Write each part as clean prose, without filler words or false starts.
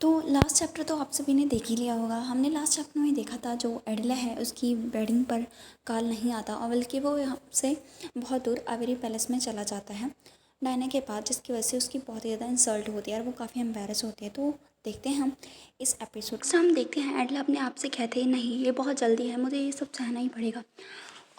तो last chapter तो आप सभी ने देख ही लिया होगा। हमने लास्ट चैप्टर में देखा था जो एडला है उसकी वेडिंग पर कॉल नहीं आता और बल्कि वो यहाँ से बहुत दूर आवेरी पैलेस में चला जाता है डायना के पास, जिसकी वजह से उसकी बहुत ही ज़्यादा इंसल्ट होती है और वो काफ़ी एम्बेरस होती है। तो देखते हैं हम इस एपिसोड से। हम देखते हैं एडला अपने आप से कहते हैं नहीं ये बहुत जल्दी है, मुझे ये सब सहना ही पड़ेगा।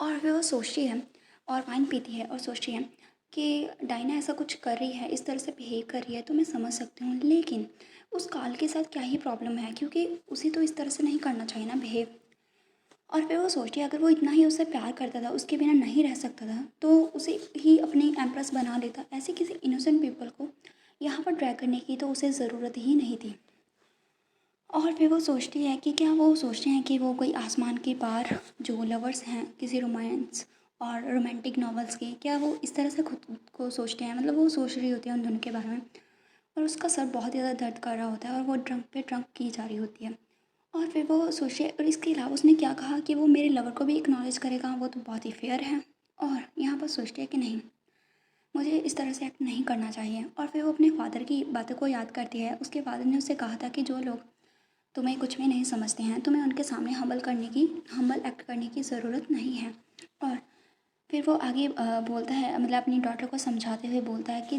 और फिर वो सोचती है और वाइन पीती है और सोचती है कि डायना ऐसा कुछ कर रही है, इस तरह से बिहेव कर रही है तो मैं समझ सकती हूँ, लेकिन उस काल के साथ क्या ही प्रॉब्लम है, क्योंकि उसे तो इस तरह से नहीं करना चाहिए ना बिहेव। और फिर वो सोचती है अगर वो इतना ही उससे प्यार करता था, उसके बिना नहीं रह सकता था, तो उसे ही अपनी एम्प्रेस बना लेता। ऐसे किसी इनोसेंट पीपल को यहाँ पर ड्रैग करने की तो उसे ज़रूरत ही नहीं थी। और फिर वो सोचती है कि क्या वो सोचते हैं कि वो कोई आसमान के पार जो लवर्स हैं किसी रोमांस और रोमांटिक नॉवेल्स के, क्या वो इस तरह से खुद को सोचते हैं। मतलब वो सोच रही होती है उन दोनों के बारे में और उसका सर बहुत ज़्यादा दर्द कर रहा होता है और वो ड्रंक पे ड्रंक की जा रही होती है। और फिर वो सोचे, और इसके अलावा उसने क्या कहा कि वो मेरे लवर को भी एक्नॉलेज करेगा, वो तो बहुत ही फेयर है। और यहाँ पर सोचती है कि नहीं, मुझे इस तरह से एक्ट नहीं करना चाहिए। और फिर वो अपने फादर की बातों को याद करती है। उसके फादर ने उससे कहा था कि जो लोग तुम्हें कुछ भी नहीं समझते हैं, तुम्हें उनके सामने हम्बल एक्ट करने की ज़रूरत नहीं है। और फिर वो आगे बोलता है, मतलब अपनी डॉटर को समझाते हुए बोलता है कि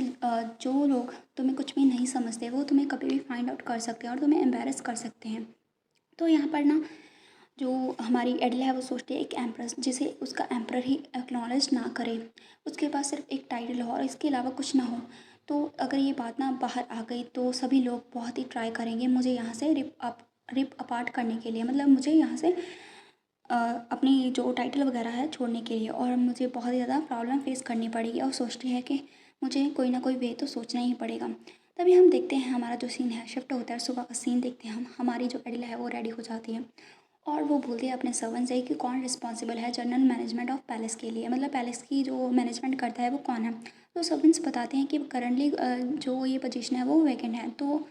जो लोग तुम्हें कुछ भी नहीं समझते वो तुम्हें कभी भी फाइंड आउट कर सकते हैं और तुम्हें एम्बेरस कर सकते हैं। तो यहाँ पर ना जो हमारी एडला है वो सोचती है एक एम्प्रेस जिसे उसका एम्प्रर ही एक्नॉलेज ना करे, उसके पास सिर्फ एक टाइटल हो और इसके अलावा कुछ ना हो, तो अगर ये बात ना बाहर आ गई तो सभी लोग बहुत ही ट्राई करेंगे मुझे यहाँ से रिप अपार्ट करने के लिए, मतलब मुझे यहाँ से अपनी जो टाइटल वगैरह है छोड़ने के लिए, और मुझे बहुत ही ज़्यादा प्रॉब्लम फेस करनी पड़ेगी। और सोचती है कि मुझे कोई ना कोई वे तो सोचना ही पड़ेगा। तभी हम देखते हैं हमारा जो सीन है शिफ्ट होता है, सुबह का सीन देखते हैं हम। हमारी जो एडिला है वो रेडी हो जाती है और वो बोलती है अपने सर्वेंट से कि कौन रिस्पॉन्सिबल है जनरल मैनेजमेंट ऑफ पैलेस के लिए, मतलब पैलेस की जो मैनेजमेंट करता है वो कौन है। तो सर्वेंट्स बताते हैं कि करंटली जो ये पोजीशन है वो वैकेंट है। तो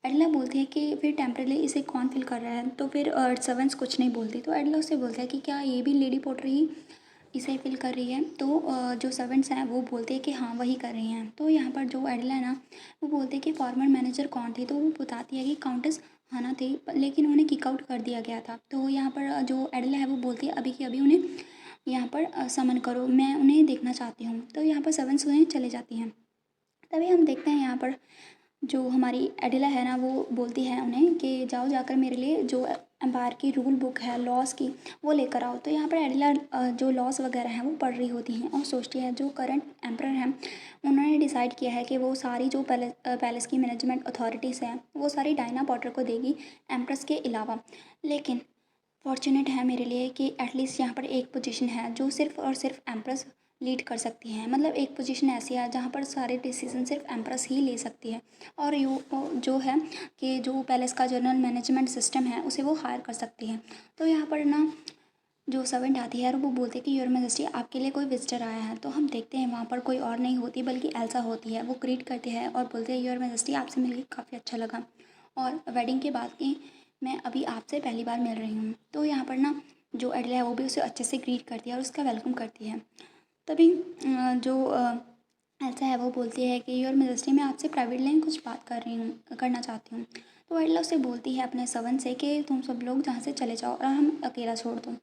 एडला बोलती है कि फिर टेम्परेली इसे कौन फिल कर रहा है, तो फिर सर्वेंट्स कुछ नहीं बोलती। तो एडला उससे बोलता है कि क्या ये भी लेडी पोर्टर ही इसे फिल कर रही है। तो जो सर्वेंट्स हैं वो बोलते हैं कि हाँ वही कर रही हैं। तो यहाँ पर जो एडला है ना वो बोलते हैं कि फॉर्मर मैनेजर कौन थे, तो वो बताती है कि काउंटेस हाना थे, लेकिन उन्हें किक आउट कर दिया गया था। तो यहाँ पर जो एडला है वो बोलती है अभी कि अभी उन्हें यहाँ पर समन करो, मैं उन्हें देखना चाहती हूँ। तो यहाँ पर सर्वेंट्स उन्हें चले जाती हैं। तभी हम देखते हैं यहाँ पर जो हमारी एडिला है ना वो बोलती है उन्हें कि जाओ जाकर मेरे लिए जो एम्पायर की रूल बुक है लॉज की वो लेकर आओ। तो यहाँ पर एडिला जो लॉज वगैरह हैं वो पढ़ रही होती हैं और सोचती है जो करंट एम्पर हैं उन्होंने डिसाइड किया है कि वो सारी जो पैलेस की मैनेजमेंट अथॉरिटीज़ हैं वो सारी डायना पॉटर को देगी एम्प्रेस के अलावा। लेकिन फॉर्चुनेट है मेरे लिए कि एटलीस्ट यहाँ पर एक पोजीशन है जो सिर्फ और सिर्फ एम्प्रेस लीड कर सकती हैं, मतलब एक पोजीशन ऐसी है जहाँ पर सारे डिसीजन सिर्फ एम्प्रेस ही ले सकती है। और जो है कि जो पैलेस का जनरल मैनेजमेंट सिस्टम है उसे वो हायर कर सकती है। तो यहाँ पर ना जो सर्वेंट आती है और वो बोलते हैं कि योर मैजेस्टी आपके लिए कोई विजिटर आया है। तो हम देखते हैं वहाँ पर कोई और नहीं होती बल्कि एल्सा होती है। वो ग्रीट करते हैं और बोलते हैं योर मैजेस्टी आपसे मिलकर काफ़ी अच्छा लगा और वेडिंग के बाद की मैं अभी आपसे पहली बार मिल रही हूँ। तो यहाँ पर ना जो एडला है वो भी उसे अच्छे से ग्रीट करती है और उसका वेलकम करती है। तभी जो एल्सा है वो बोलती है कि योर मैजेस्टी मैं आपसे प्राइवेटली कुछ बात करना चाहती हूँ। तो एडला उसे बोलती है अपने सर्वेंट से कि तुम सब लोग जहाँ से चले जाओ और हम अकेला छोड़ दो।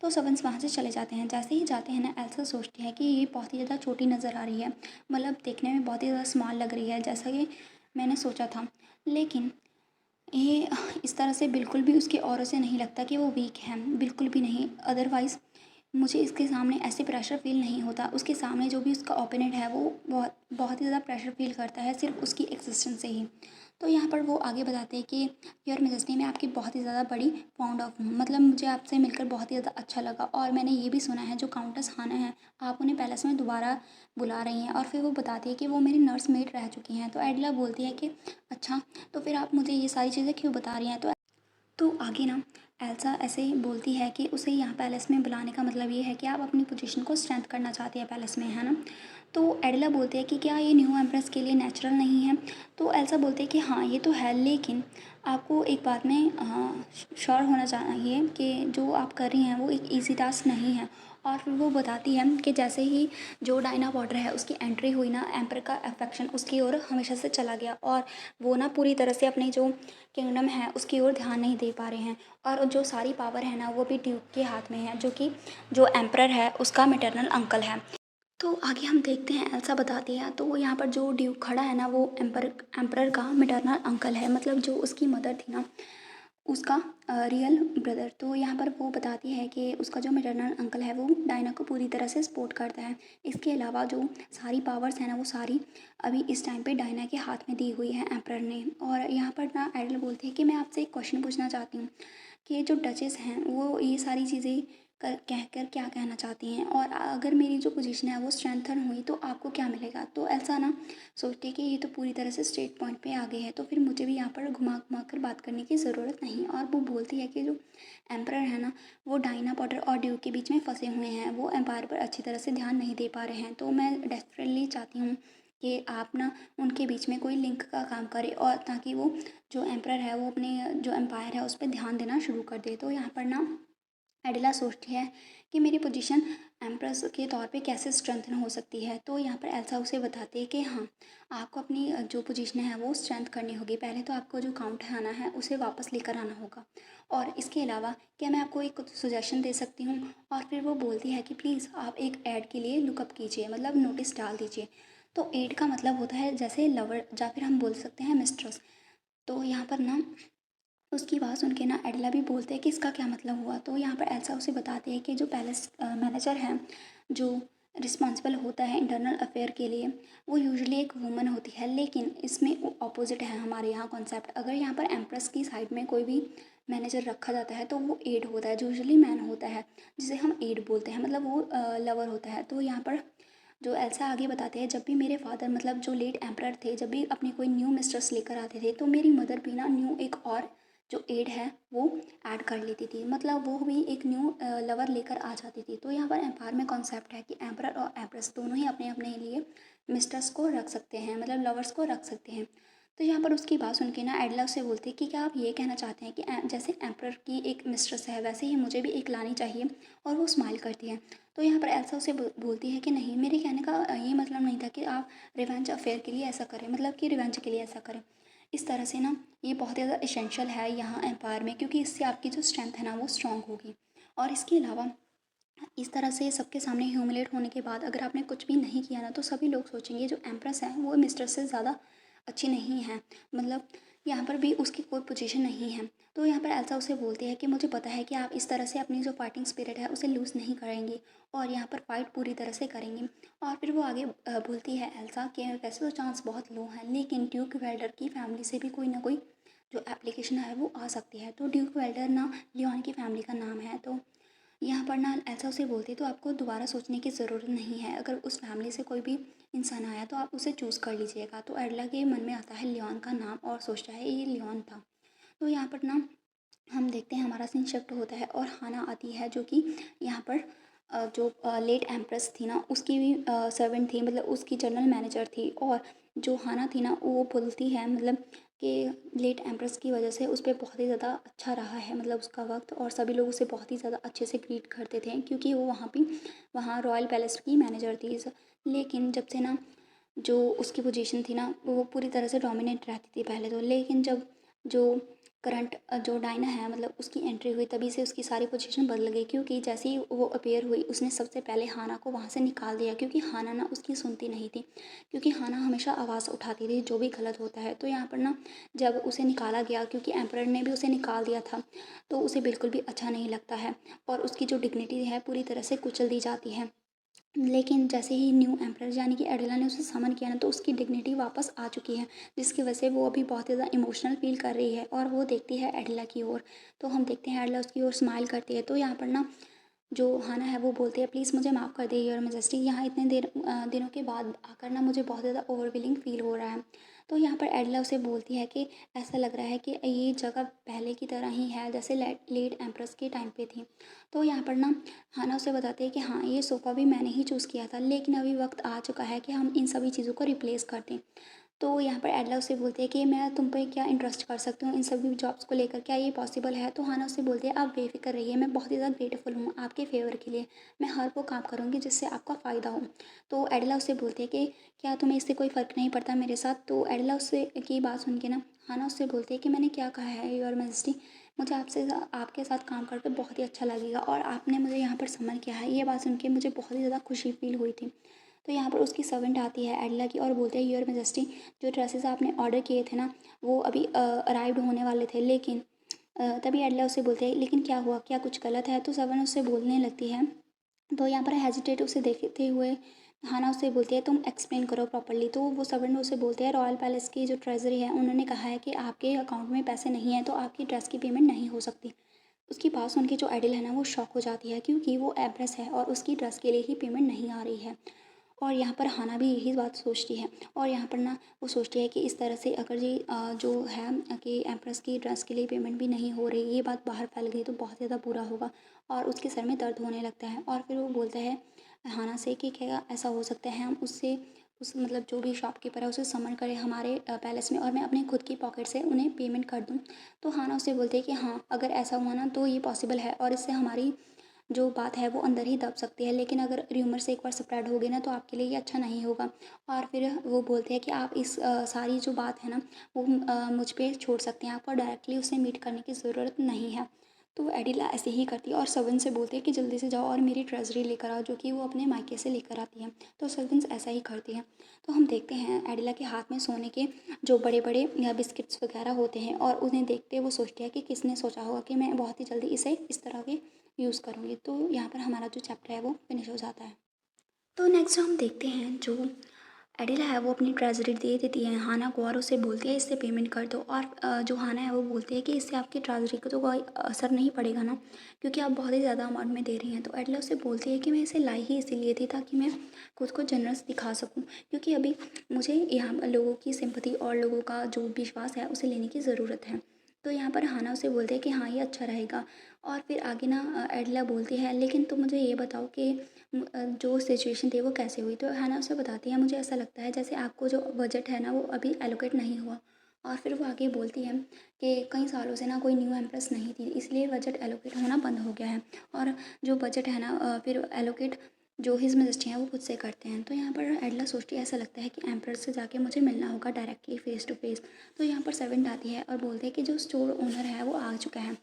तो सर्वेंट्स वहाँ से चले जाते हैं। जैसे ही जाते हैं ना एल्सा सोचती है कि ये बहुत ही ज़्यादा छोटी नज़र आ रही है, मतलब देखने में बहुत ही ज़्यादा स्मॉल लग रही है जैसा कि मैंने सोचा था। लेकिन ये इस तरह से बिल्कुल भी उसकी औरों से नहीं लगता कि वो वीक है, बिल्कुल भी नहीं। अदरवाइज़ मुझे इसके सामने ऐसे प्रेशर फील नहीं होता। उसके सामने जो भी उसका ओपोनेंट है वो बहुत बहुत ही ज़्यादा प्रेशर फील करता है सिर्फ उसकी एक्सिस्टेंस से ही। तो यहाँ पर वो आगे बताते हैं कि योर मैजेस्टी मैं आपकी बहुत ही ज़्यादा बड़ी फाउंड ऑफ हूँ, मतलब मुझे आपसे मिलकर बहुत ही ज़्यादा अच्छा लगा। और मैंने ये भी सुना है जो काउंटेस हाना है आप उन्हें पैलेस में दोबारा बुला रही हैं। और फिर वो बताती है कि वो मेरी नर्स मेड रह चुकी हैं। तो एडला बोलती है कि अच्छा तो फिर आप मुझे ये सारी चीज़ें क्यों बता रही हैं। तो आगे ना एल्सा ऐसे ही बोलती है कि उसे यहाँ पैलेस में बुलाने का मतलब ये है कि आप अपनी पोजीशन को स्ट्रेंथ करना चाहती है पैलेस में, है ना। तो एडिला बोलते हैं कि क्या ये न्यू एम्प्रेस के लिए नेचुरल नहीं है। तो एल्सा बोलते हैं कि हाँ ये तो है, लेकिन आपको एक बात में श्योर होना चाहिए कि जो आप कर रही हैं वो एक ईजी टास्क नहीं है। और फिर वो बताती है कि जैसे ही जो डायना पॉटर है उसकी एंट्री हुई ना, एम्पर का अफेक्शन उसकी ओर हमेशा से चला गया और वो ना पूरी तरह से अपनी जो किंगडम है उसकी ओर ध्यान नहीं दे पा रहे हैं। और जो सारी पावर है ना वो भी ड्यूक के हाथ में है, जो कि जो एम्परर है उसका मैटरनल अंकल है। तो आगे हम देखते हैं, एल्सा बताती है तो यहाँ पर जो ड्यूक खड़ा है ना वो एम्परर का मैटरनल अंकल है, मतलब जो उसकी मदर थी ना उसका रियल ब्रदर। तो यहाँ पर वो बताती है कि उसका जो मैटरनल अंकल है वो डायना को पूरी तरह से सपोर्ट करता है। इसके अलावा जो सारी पावर्स हैं ना वो सारी अभी इस टाइम पे डायना के हाथ में दी हुई है एम्परर ने। और यहाँ पर ना एडल बोलती है कि मैं आपसे एक क्वेश्चन पूछना चाहती हूँ कि जो डचेस हैं वो ये सारी चीज़ें कर कह कर क्या कहना चाहती हैं, और अगर मेरी जो पोजीशन है वो स्ट्रेंथन हुई तो आपको क्या मिलेगा। तो ऐसा ना सोचती है कि ये तो पूरी तरह से स्ट्रेट पॉइंट पे आ गए हैं, तो फिर मुझे भी यहाँ पर घुमा घुमा कर बात करने की ज़रूरत नहीं। और वो बोलती है कि जो एम्परर है ना वो डायना पॉटर और ड्यूक के बीच में फंसे हुए हैं, वो एम्पायर पर अच्छी तरह से ध्यान नहीं दे पा रहे हैं। तो मैं डेस्परेटली चाहती हूँ कि आप ना उनके बीच में कोई लिंक का काम करें, और ताकि वो जो एम्परर है वो अपने जो एम्पायर है उस पर ध्यान देना शुरू कर दे। तो यहाँ पर ना एडिला सोचती है कि मेरी पोजीशन एम्प्रेस के तौर पे कैसे स्ट्रेंथन हो सकती है। तो यहाँ पर एल्सा उसे बताती है कि हाँ, आपको अपनी जो पोजीशन है वो स्ट्रेंथ करनी होगी। पहले तो आपको जो काउंट है आना है उसे वापस लेकर आना होगा, और इसके अलावा क्या मैं आपको एक सुजेशन दे सकती हूँ। और फिर वो बोलती है कि प्लीज़ आप एक ऐड के लिए लुकअप कीजिए, मतलब नोटिस डाल दीजिए। तो एड का मतलब होता है जैसे लवर, या फिर हम बोल सकते हैं मिस्ट्रेस। तो यहाँ पर ना उसकी बात सुन के ना एडला भी बोलते हैं कि इसका क्या मतलब हुआ। तो यहाँ पर एल्सा उसे बताते हैं कि जो पैलेस मैनेजर है, जो रिस्पॉन्सिबल होता है इंटरनल अफेयर के लिए, वो यूजुअली एक वुमन होती है, लेकिन इसमें अपोजिट है हमारे यहाँ कॉन्सेप्ट। अगर यहाँ पर एम्प्रेस की साइड में कोई भी मैनेजर रखा जाता है तो वो एड होता है, जो यूजुअली मैन होता है, जिसे हम एड बोलते हैं, मतलब वो लवर होता है। तो यहाँ पर जो एल्सा आगे बताते हैं, जब भी मेरे फादर मतलब जो लेट एम्परर थे जब भी अपनी कोई न्यू मिस्ट्रेस लेकर आते थे तो मेरी मदर भी ना न्यू एक और जो एड है वो ऐड कर लेती थी, मतलब वो भी एक न्यू लवर लेकर आ जाती थी। तो यहाँ पर एम्पायर में कॉन्सेप्ट है कि एम्परर और एम्प्रेस दोनों ही अपने अपने लिए मिस्ट्रेस को रख सकते हैं, मतलब लवर्स को रख सकते हैं। तो यहाँ पर उसकी बात सुन के ना एडला उससे बोलती है कि क्या आप ये कहना चाहते हैं कि जैसे एम्परर की एक मिस्ट्रेस है वैसे ही मुझे भी एक लानी चाहिए। और वो स्माइल करती है। तो यहाँ पर एल्सा उसे बोलती है कि नहीं, मेरे कहने का ये मतलब नहीं था कि आप रिवेंज अफेयर के लिए ऐसा करें, मतलब कि रिवेंज के लिए ऐसा करें। इस तरह से ना ये बहुत ज़्यादा इसेंशियल है यहाँ एम्पायर में, क्योंकि इससे आपकी जो स्ट्रेंथ है ना वो स्ट्रांग होगी। और इसके अलावा इस तरह से सबके सामने ह्यूमिलेट होने के बाद अगर आपने कुछ भी नहीं किया ना तो सभी लोग सोचेंगे जो एम्प्रेस है वो मिस्ट्रेस से ज़्यादा अच्छी नहीं है, मतलब यहाँ पर भी उसकी कोई पोजीशन नहीं है। तो यहाँ पर एल्सा उसे बोलती है कि मुझे पता है कि आप इस तरह से अपनी जो फाइटिंग स्पिरिट है उसे लूज़ नहीं करेंगी, और यहाँ पर फाइट पूरी तरह से करेंगी। और फिर वो आगे बोलती है एल्सा कि वैसे तो चांस बहुत लो है, लेकिन ड्यूक वेल्डर की फैमिली से भी कोई ना कोई जो एप्लीकेशन है वो आ सकती है। तो ड्यूक वेल्डर ना लियोन की फैमिली का नाम है। तो यहाँ पर ना ऐसा उसे बोलती है तो आपको दोबारा सोचने की ज़रूरत नहीं है, अगर उस फैमिली से कोई भी इंसान आया तो आप उसे चूज़ कर लीजिएगा। तो एडला के मन में आता है लियोन का नाम और सोचता है ये लियोन था। तो यहाँ पर ना हम देखते हैं हमारा सीन शिफ्ट होता है और हाना आती है, जो कि यहाँ पर जो लेट एम्प्रेस थी ना उसकी भी सर्वेंट थी, मतलब उसकी जनरल मैनेजर थी। और जो हाना थी ना वो बोलती है मतलब कि लेट एम्प्रेस की वजह से उस पर बहुत ही ज़्यादा अच्छा रहा है, मतलब उसका वक्त, और सभी लोग उसे बहुत ही ज़्यादा अच्छे से ग्रीट करते थे क्योंकि वो वहाँ रॉयल पैलेस की मैनेजर थी। लेकिन जब से ना जो उसकी पोजीशन थी ना वो पूरी तरह से डोमिनेट रहती थी पहले तो, लेकिन जब जो करंट जो डायना है मतलब उसकी एंट्री हुई तभी से उसकी सारी पोजीशन बदल गई, क्योंकि जैसे ही वो अपेयर हुई उसने सबसे पहले हाना को वहाँ से निकाल दिया, क्योंकि हाना ना उसकी सुनती नहीं थी, क्योंकि हाना हमेशा आवाज़ उठाती थी जो भी गलत होता है। तो यहाँ पर ना जब उसे निकाला गया, क्योंकि एम्परर ने भी उसे निकाल दिया था, तो उसे बिल्कुल भी अच्छा नहीं लगता है और उसकी जो डिग्निटी है पूरी तरह से कुचल दी जाती है। लेकिन जैसे ही न्यू एम्परर यानी कि एडिला ने उसे समन किया ना तो उसकी डिग्निटी वापस आ चुकी है, जिसकी वजह से वो अभी बहुत ज़्यादा इमोशनल फील कर रही है और वो देखती है एडिला की ओर। तो हम देखते हैं एडिला उसकी ओर स्माइल करती है। तो यहाँ पर ना जो हाना है वो बोलती है प्लीज़ मुझे माफ़ कर दे योर मेजेस्टी, यहाँ इतने दिनों के बाद आकर ना मुझे बहुत ज़्यादा ओवरवेलिंग फ़ील हो रहा है। तो यहाँ पर एडिला उसे बोलती है कि ऐसा लग रहा है कि ये जगह पहले की तरह ही है जैसे लेट एम्प्रेस के टाइम पे थी। तो यहाँ पर ना हाना उसे बताती है कि हाँ ये सोफ़ा भी मैंने ही चूज़ किया था, लेकिन अभी वक्त आ चुका है कि हम इन सभी चीज़ों को रिप्लेस कर दें। तो यहाँ पर एडला उससे बोलती है कि मैं तुम पे क्या इंटरेस्ट कर सकती हूँ इन सभी जॉब्स को लेकर, क्या ये पॉसिबल है? तो हाना उससे बोलती है आप बेफिक्र रहिए, मैं बहुत ही ज़्यादा ग्रेटफुल हूँ आपके फेवर के लिए, मैं हर वो काम करूँगी जिससे आपका फ़ायदा हो। तो एडला उससे बोलती है कि क्या तुम्हें इससे कोई फ़र्क नहीं पड़ता मेरे साथ? तो एडला उससे की बात सुन के ना हाना उससे बोलती है कि मैंने क्या कहा है योर मैजेस्टी, मुझे आपसे आपके साथ काम करके बहुत ही अच्छा लगेगा और आपने मुझे यहाँ पर समन किया है। ये बात सुन के मुझे बहुत ही ज़्यादा खुशी फील हुई थी। तो यहाँ पर उसकी सर्वेंट आती है एडला की और बोलते हैं योर मैजेस्टी, जो ड्रेसेस आपने ऑर्डर किए थे ना वो अभी अराइव्ड होने वाले थे, लेकिन तभी एडला उससे बोलते हैं लेकिन क्या हुआ, क्या कुछ गलत है? तो सर्वेंट उससे बोलने लगती है। तो यहाँ पर हेजिटेट उसे देखते हुए हाना उससे बोलती है तुम एक्सप्लेन करो प्रॉपर्ली। तो वो सर्वेंट उसे बोलते हैं रॉयल पैलेस की जो ट्रेजरी है उन्होंने कहा है कि आपके अकाउंट में पैसे नहीं है तो आपकी ड्रेस की पेमेंट नहीं हो सकती। उसकी बात सुन के जो एडिल है ना वो शॉक हो जाती है क्योंकि वो एम्प्रेस है और उसकी ड्रेस के लिए ही पेमेंट नहीं आ रही है। और यहाँ पर हाना भी यही बात सोचती है और यहाँ पर ना वो सोचती है कि इस तरह से अगर ये जो है कि एम्प्रेस की ड्रेस के लिए पेमेंट भी नहीं हो रही, ये बात बाहर फैल गई तो बहुत ज़्यादा बुरा होगा और उसके सर में दर्द होने लगता है। और फिर वो बोलता है हाना से कि क्या ऐसा हो सकता है हम उससे उस मतलब जो भी शॉपकीपर है उसे समन करें हमारे पैलेस में और मैं अपने खुद की पॉकेट से उन्हें पेमेंट कर दूँ। तो हाना उससे बोलते हैं कि हाँ अगर ऐसा हुआ ना तो ये पॉसिबल है और इससे हमारी जो बात है वो अंदर ही दब सकती है, लेकिन अगर र्यूमर से एक बार स्प्रेड हो गई ना तो आपके लिए ये अच्छा नहीं होगा। और फिर वो बोलते हैं कि आप इस सारी जो बात है ना वो मुझ पे छोड़ सकते हैं, आपको डायरेक्टली उसे मीट करने की ज़रूरत नहीं है। तो एडिला ऐसे ही करती है और सर्वेंट से बोलती है कि जल्दी से जाओ और मेरी ट्रेजरी लेकर आओ, जो कि वो अपने मायके से लेकर आती है। तो सर्वेंट्स ऐसा ही करती है। तो हम देखते हैं एडिला के हाथ में सोने के जो बड़े बड़े बिस्किट्स वगैरह होते हैं और उन्हें देखते वो सोचती है कि किसने सोचा होगा कि मैं बहुत ही जल्दी इसे इस तरह के यूज़ करूँगी। तो यहाँ पर हमारा जो चैप्टर है वो फिनिश हो जाता है। तो नेक्स्ट हम देखते हैं जो एडिला है वो अपनी ट्रेजरी दे देती है हाना को और उसे बोलती है इससे पेमेंट कर दो। और जो हाना है वो बोलती है कि इससे आपकी ट्रेजरी को तो कोई असर नहीं पड़ेगा ना, क्योंकि आप बहुत ही ज़्यादा अमाउंट में दे रही हैं। तो एडिला उसे बोलती है कि मैं इसे लाई ही इसीलिए थी ताकि मैं खुद को जनरस दिखा सकूं, क्योंकि अभी मुझे यहाँ पर लोगों की सिंपैथी और लोगों का जो विश्वास है उसे लेने की ज़रूरत है। तो यहाँ पर हाना उसे बोलते हैं कि हाँ ये अच्छा रहेगा। और फिर आगे ना एडिला बोलती है लेकिन तुम मुझे ये बताओ कि जो सिचुएशन थी वो कैसे हुई? तो हैना उसे बताती है मुझे ऐसा लगता है जैसे आपको जो बजट है ना वो अभी एलोकेट नहीं हुआ। और फिर वो आगे बोलती है कि कई सालों से ना कोई न्यू एम्प्रेस नहीं थी इसलिए बजट एलोकेट होना बंद हो गया है और जो बजट है ना फिर एलोकेट जो हिज मैजेस्टी हैं वो खुद से करते हैं। तो यहाँ पर एडला सोचती है ऐसा लगता है कि एम्प्रेस से जाके मुझे मिलना होगा डायरेक्टली फेस टू फेस। तो यहाँ पर सर्वेंट आती है और बोलते हैं कि जो स्टोर ओनर है वो आ चुका है।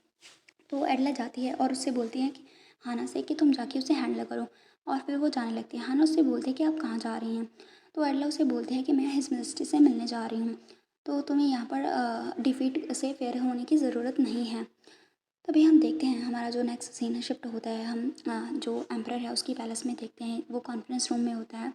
तो एडला जाती है और उससे बोलती है कि हाना से कि तुम जाके उसे हैंडल करो। और फिर वो जाने लगती है। हाना उससे बोलती है कि आप कहाँ जा रही हैं? तो एडला उसे बोलते हैं कि मैं हिज मिनिस्ट्री से मिलने जा रही हूँ, तो तुम्हें यहाँ पर डिफीट से फेयर होने की ज़रूरत नहीं है। तभी हम देखते हैं हमारा जो नेक्स्ट सीन शिफ्ट होता है, हम जो एम्प्रर है उसकी पैलेस में देखते हैं, वो कॉन्फ्रेंस रूम में होता है।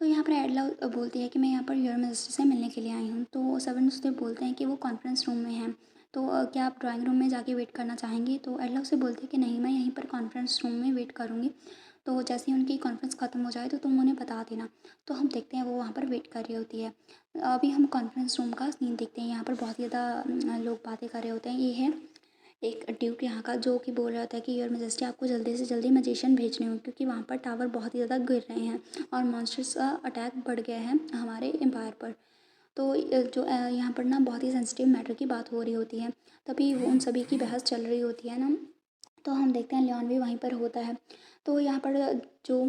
तो यहाँ पर एडला बोलती है कि मैं यहाँ पर योर मिनिस्टर से मिलने के लिए आई हूँ। तो सर्वेंट उससे बोलते हैं कि वो कॉन्फ्रेंस रूम में हैं, तो क्या आप ड्राइंग रूम में जाके वेट करना चाहेंगी? तो एडला उससे बोलती है कि नहीं मैं यहीं पर कॉन्फ्रेंस रूम में वेट करूँगी, तो जैसे ही उनकी कॉन्फ्रेंस ख़त्म हो जाए तो तुम उन्हें बता देना। तो हम देखते हैं वो वहाँ पर वेट कर रही होती है। अभी हम कॉन्फ्रेंस रूम का सीन देखते हैं। यहाँ पर बहुत ही ज़्यादा लोग बातें कर रहे होते हैं। ये है एक ड्यूक यहाँ का जो कि बोल रहा था कि योर मैजेस्टी आपको जल्दी से जल्दी मैजिशियन भेजने हों, क्योंकि वहाँ पर टावर बहुत ही ज़्यादा गिर रहे हैं और मॉन्स्टर्स का अटैक बढ़ गया है हमारे एम्पायर पर। तो जो यहाँ पर ना बहुत ही सेंसिटिव मैटर की बात हो रही होती है, तभी वो उन सभी की बहस चल रही होती है ना। तो हम देखते हैं लियोन भी वहीं पर होता है। तो यहाँ पर जो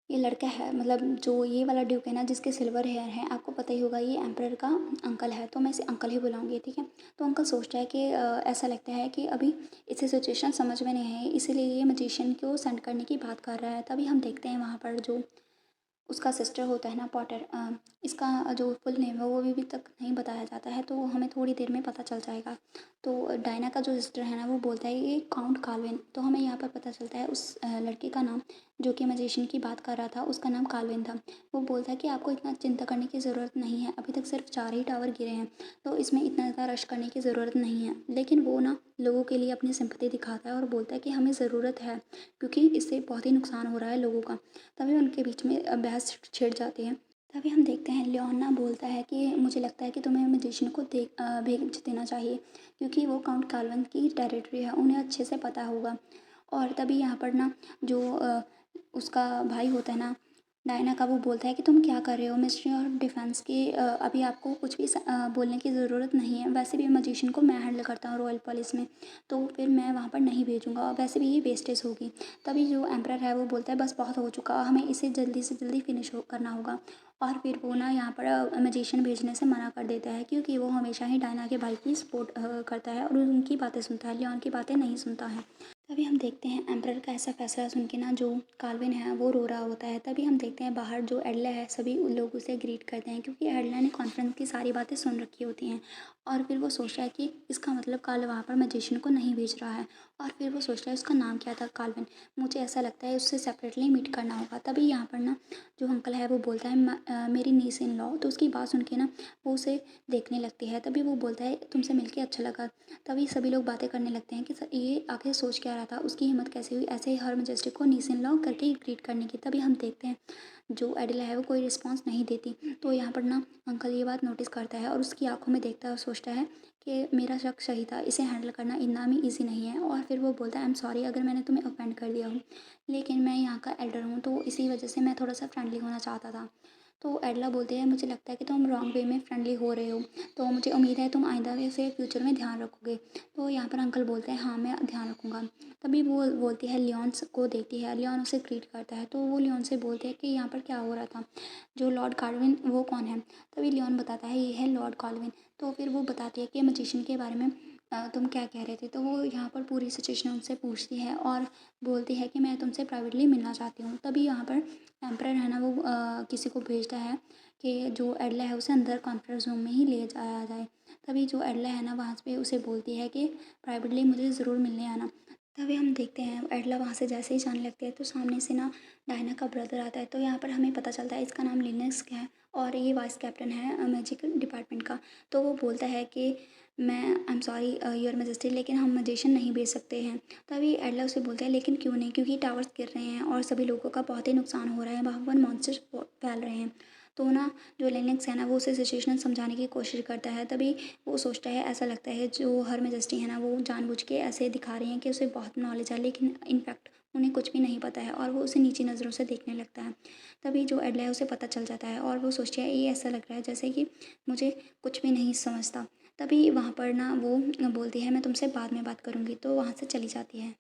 ये लड़का है, मतलब जो ये वाला ड्यूक है ना जिसके सिल्वर हेयर है, आपको पता ही होगा ये एम्परर का अंकल है, तो मैं इसे अंकल ही बुलाऊंगी, ठीक है। तो अंकल सोचता है कि ऐसा लगता है कि अभी इसे सिचुएशन समझ में नहीं है, इसीलिए ये मजिशियन को सेंड करने की बात कर रहा है। तभी हम देखते हैं वहाँ पर जो उसका सिस्टर होता है ना पॉटर, इसका जो फुल नेम है वो अभी तक नहीं बताया जाता है, तो हमें थोड़ी देर में पता चल जाएगा। तो डायना का जो सिस्टर है ना वो बोलता है ये काउंट काल्विन, तो हमें यहाँ पर पता चलता है उस लड़के का नाम जो कि मैजिशियन की बात कर रहा था उसका नाम काल्विन था। वो बोलता है कि आपको इतना चिंता करने की ज़रूरत नहीं है, अभी तक सिर्फ 4 ही टावर गिरे हैं, तो इसमें इतना ज़्यादा रश करने की ज़रूरत नहीं है। लेकिन वो ना लोगों के लिए अपनी सिंपैथी दिखाता है और बोलता है कि हमें ज़रूरत है, क्योंकि इससे बहुत ही नुकसान हो रहा है लोगों का। तभी उनके बीच में बहस छिड़ जाती है। तभी हम देखते हैं लियोना बोलता है कि मुझे लगता है कि तुम्हें मैजिशियन को भेज देना चाहिए, क्योंकि वो काउंट काल्वन की टेरिटरी है, उन्हें अच्छे से पता होगा। और तभी यहाँ पर ना जो उसका भाई होता है ना डायना का वो बोलता है कि तुम क्या कर रहे हो मिनिस्ट्री ऑफ डिफेंस की, अभी आपको कुछ भी बोलने की ज़रूरत नहीं है। वैसे भी मजिशियन को मैं हैंडल करता हूँ रॉयल पुलिस में, तो फिर मैं वहाँ पर नहीं भेजूँगा और वैसे भी ये वेस्टेज होगी। तभी जो एम्परर है वो बोलता है बस बहुत हो चुका, हमें इसे जल्दी से जल्दी फिनिश करना होगा। और फिर वो ना यहाँ पर मजिशियन भेजने से मना कर देता है, क्योंकि वो हमेशा ही डायना के भाई की सपोर्ट करता है और उनकी बातें सुनता है, लियोन की बातें नहीं सुनता है। तभी हम देखते हैं एम्परर का ऐसा फैसला सुन के ना जो काल्विन है वो रो रहा होता है। तभी हम देखते हैं बाहर जो एडला है सभी उन लोग उसे ग्रीट करते हैं, क्योंकि एडला ने कॉन्फ्रेंस की सारी बातें सुन रखी होती हैं। और फिर वो सोचता है कि इसका मतलब काल वहाँ पर मैजिशियन को नहीं भेज रहा है। और फिर वो सोचता है उसका नाम क्या था, काल्विन, मुझे ऐसा लगता है उससे सेपरेटली मीट करना होगा। तभी यहाँ पर ना जो अंकल है वो बोलता है मेरी नीस इन लॉ, तो उसकी बात सुन के ना वो उसे देखने लगती है। तभी वो बोलता है तुमसे मिलके अच्छा लगा। तभी सभी लोग बातें करने लगते हैं कि ये आखिर सोच क्या रहा था, उसकी हिम्मत कैसे हुई ऐसे ही हर मजेस्टिक को नीस इन लॉ करके ग्रीट करने की। तभी हम देखते हैं जो एडिला है वो कोई रिस्पॉन्स नहीं देती। तो यहाँ पर ना अंकल ये बात नोटिस करता है और उसकी आंखों में देखता है और सोचता है कि मेरा शक सही था, इसे हैंडल करना इतना भी ईजी नहीं है। और फिर वो बोलता है आई एम सॉरी अगर मैंने तुम्हें ऑफेंड कर दिया हूँ, लेकिन मैं यहाँ का एल्डर हूँ तो इसी वजह से मैं थोड़ा सा फ्रेंडली होना चाहता था। तो एडला बोलते हैं मुझे लगता है कि तुम रॉन्ग वे में फ्रेंडली हो रहे हो, तो मुझे उम्मीद है तुम आइंदा से फ्यूचर में ध्यान रखोगे। तो यहाँ पर अंकल बोलते हैं हाँ मैं ध्यान रखूँगा। तभी वो बोलती है लियोन को देखती है, लियोन उसे ग्रीट करता है। तो वो लियोन से बोलते हैं कि यहाँ पर क्या हो रहा था, जो लॉर्ड कार्विन वो कौन है। तभी लियोन बताता है ये है लॉर्ड कार्विन। तो फिर वो बताती है कि मजिशियन के बारे में तुम क्या कह रहे थे। तो वो यहाँ पर पूरी सिचुएशन उनसे पूछती है और बोलती है कि मैं तुमसे प्राइवेटली मिलना चाहती हूँ। तभी यहाँ पर एम्परर है ना वो किसी को भेजता है कि जो एडला है उसे अंदर कॉन्फ्रेंस रूम में ही ले जाया जाए। तभी जो एडला है ना वहाँ पे उसे बोलती है कि प्राइवेटली मुझे ज़रूर मिलने आना। तभी हम देखते हैं एडला वहाँ से जैसे ही जाने लगती है तो सामने से ना डायना का ब्रदर आता है। तो यहाँ पर हमें पता चलता है इसका नाम लिनक्स है और ये वाइस कैप्टन है मैजिक डिपार्टमेंट का। तो वो बोलता है कि मैं I am sorry your majesty, लेकिन हम मजिशियन नहीं भेज सकते हैं। तभी एडला उसे बोलता है लेकिन क्यों नहीं, क्योंकि टावर्स गिर रहे हैं और सभी लोगों का बहुत ही नुकसान हो रहा है, वहाँ पर मॉन्स्टर्स फैल रहे हैं। तो ना जो लिनक्स है ना वो उसे सिचुएशन समझाने की कोशिश करता है। तभी वो सोचता है ऐसा लगता है जो हर मेजेस्टी है ना वो जानबूझ के ऐसे दिखा रही हैं कि उसे बहुत नॉलेज है, लेकिन इनफैक्ट उन्हें कुछ भी नहीं पता है और वो उसे नीची नज़रों से देखने लगता है। तभी जो एडला है उसे पता चल जाता है और वो सोचती है ये ऐसा लग रहा है जैसे कि मुझे कुछ भी नहीं समझता। तभी वहाँ पर ना वो बोलती है मैं तुमसे बाद में बात करूँगी, तो वहाँ से चली जाती है।